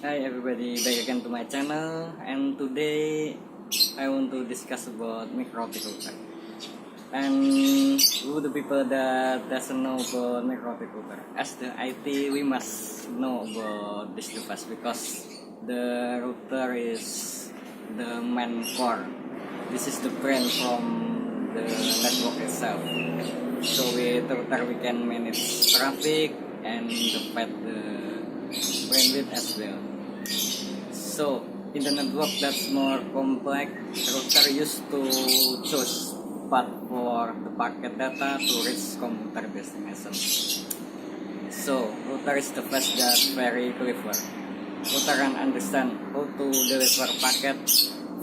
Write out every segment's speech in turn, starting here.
Hi everybody, back again to my channel, and today I want to discuss about microhorticulture. And who the people that doesn't know about microhorticulture? As the IT, we must know about this device because the router is the main core. This is the brain from the network itself. So with router we can manage traffic and the bandwidth as well. So in the network that's more complex, router used to choose path for the packet data to reach computer destination. So router is the first that's very clever. Router can understand how to deliver packet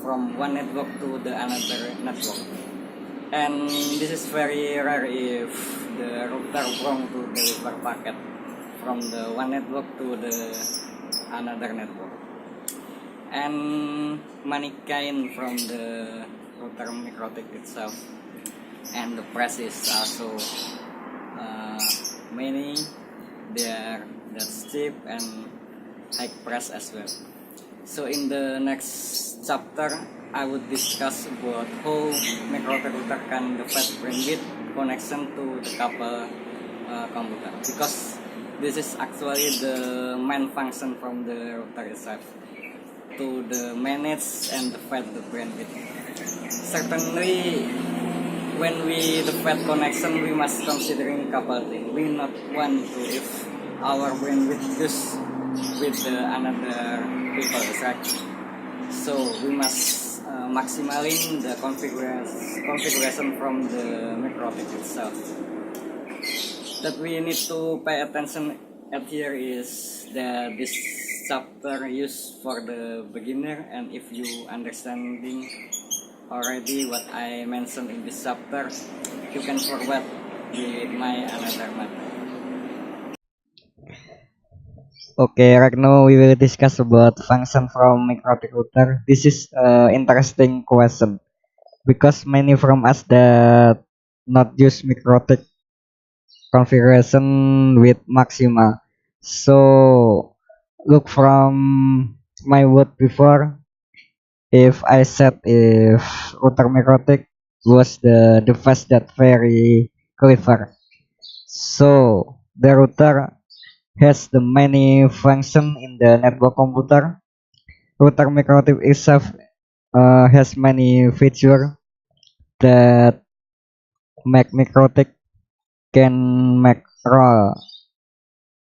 from one network to the another network. And this is very rare if the router wrong to deliver packet from the one network to the another network. And many kind from the router microtik itself, and the price is also many. They are that's cheap and high price as well. So in the next chapter, I would discuss about how microrouter can provide bandwidth connection to the couple computer, because this is actually the main function from the router itself, to the manage and provide the bandwidth. Certainly, when we define connection, we must considering couple things. We not want to if our bandwidth goes with another people, right? So we must maximizing the configuration from the microtik itself. That we need to pay attention at here is that this chapter used for the beginner, and if you understanding already what I mentioned in this chapter, you can forward with my another matter. Okay, right now we will discuss about function from microtik router. This is interesting question because many from us that not use microtik configuration with Maxima. So look from my word before, if I said if router microtik was the device that very clever. So the router has the many function in the network computer. Router microtik itself has many feature that make microtik can make role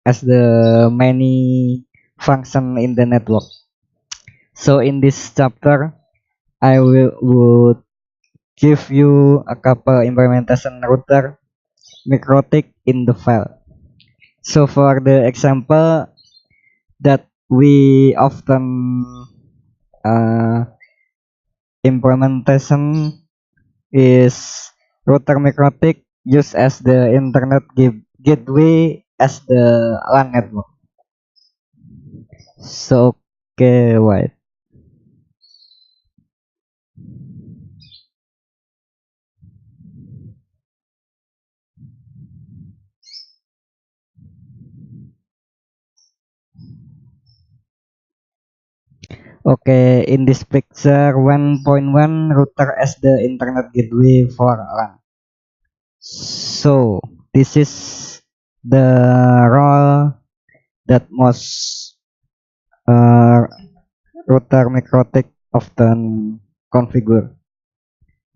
as the many function in the network. So in this chapter, I will would give you a couple implementation router microtik in the file. So for the example that we often uh, implementation is router microtik used as the internet gateway as the LAN network. So okay, wait. Okay, in this picture 1.1 router as the internet gateway for LAN. So this is the role that most uh, router microtik often configure.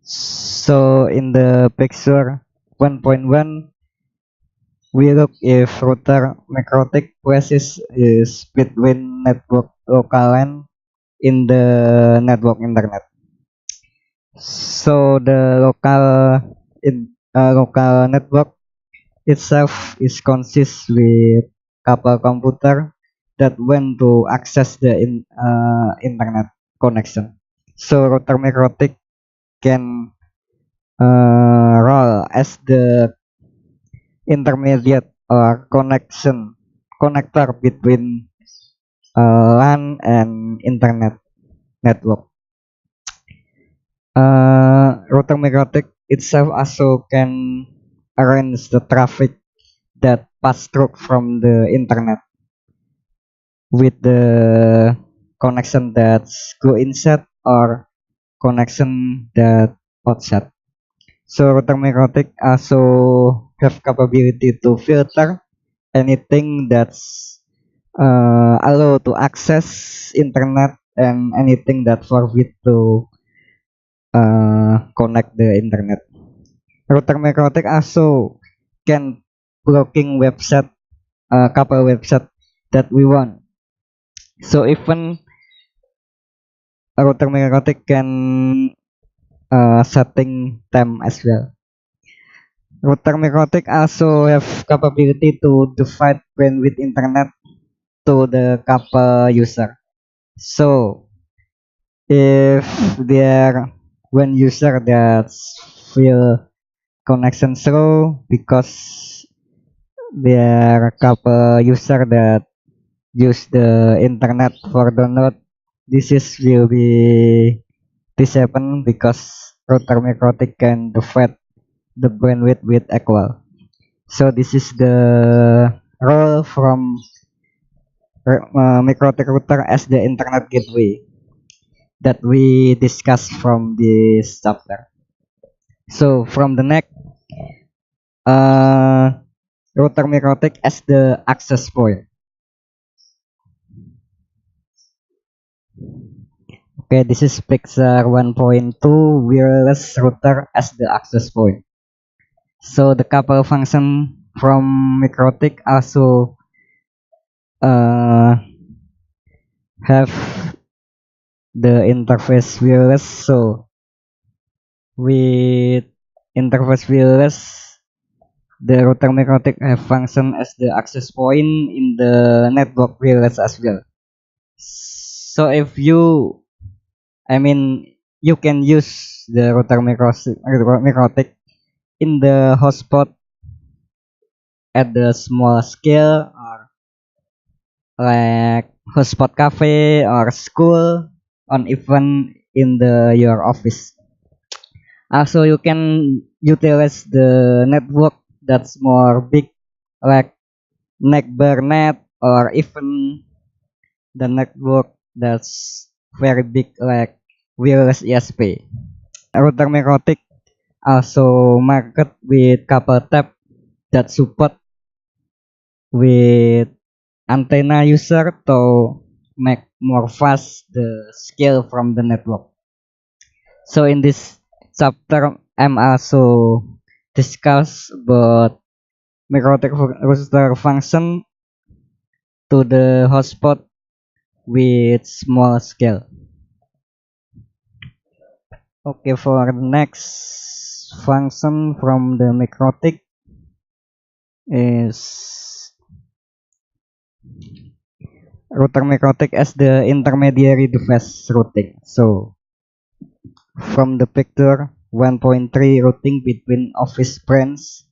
So in the picture 1.1, we look if router microtik places is between network local LAN in the network internet. So the local network itself is consists with couple computer that want to access the internet connection. So router microtik can role as the intermediate or connector between LAN and internet network. Router microtik itself also can arrange the traffic that pass through from the internet. with the connection that's go inside or connection that outside. So router Microtik also have capability to filter anything that's allow to access internet and anything that forbid to connect the internet. Router Microtik also can blocking website, couple website that we want. So even router Microtik can setting time as well. Router Microtik also have capability to divide bandwidth internet to the couple user. So if there one user that feel connection slow because there couple user that use the internet for download, this is will be disabled because router Microtik can divide the bandwidth with equal. So this is the role from Microtik router as the internet gateway that we discussed from this chapter. So from the next, uh, router Microtik as the access point. Okay, this is picture 1.2 wireless router as the access point. So the couple function from Microtik also uh, have the interface wireless. So with interface wireless, the router Microtik have function as the access point in the network wireless as well. So if you, I mean, you can use the router Microtik in the hotspot at the small scale or like hotspot cafe or school on even in the your office. Also you can utilize the network that's more big like NetBurnet or even the network that's very big like wireless ESP. Router Microtik also market with couple tab that support with antenna user to make more fast the scale from the network. So in this chapter, I'm also discuss about Microtik router function to the hotspot with small scale. Okay, for the next function from the Microtik is router Microtik as the intermediary device routing. So from the picture 1.3 routing between office brands.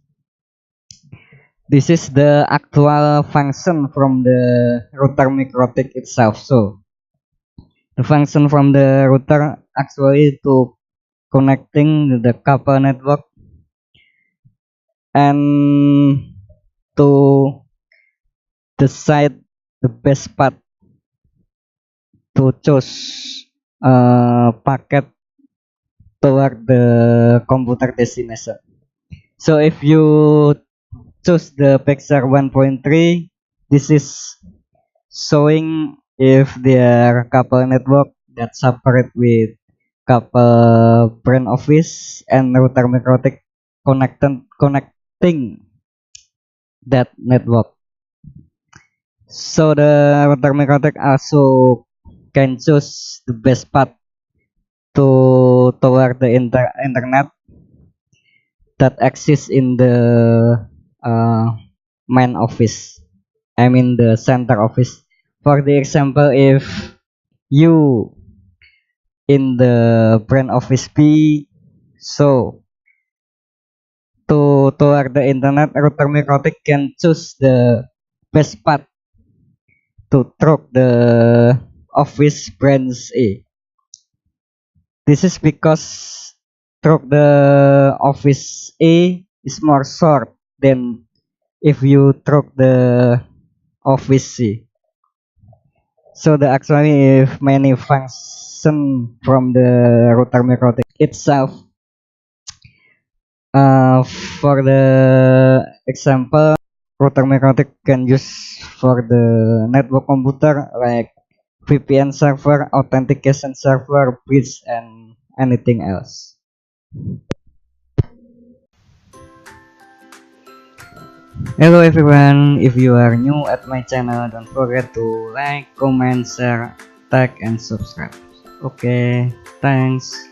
This is the actual function from the router Microtik itself. So the function from the router actually to connecting the couple network and to decide the best path to choose packet toward the computer destination. So if you choose the picture 1.3, this is showing if their couple network that separate with couple brand office and router Microtik connecting that network. So the router Microtik also can choose the best path to toward the internet that exists in the uh, main office. I mean the center office. For the example, if you in the brand office B, so to toward the internet, router Microtik can choose the best path to through the office branch A. This is because through the office A is more short than if you through the office C. So the actually if many function from the router microtik itself. For the example, router microtik can use for the network computer like VPN server, authentication server, bridge, and anything else. Hello everyone, if you are new at my channel, don't forget to like, comment, share, tag, and subscribe. Okay, thanks.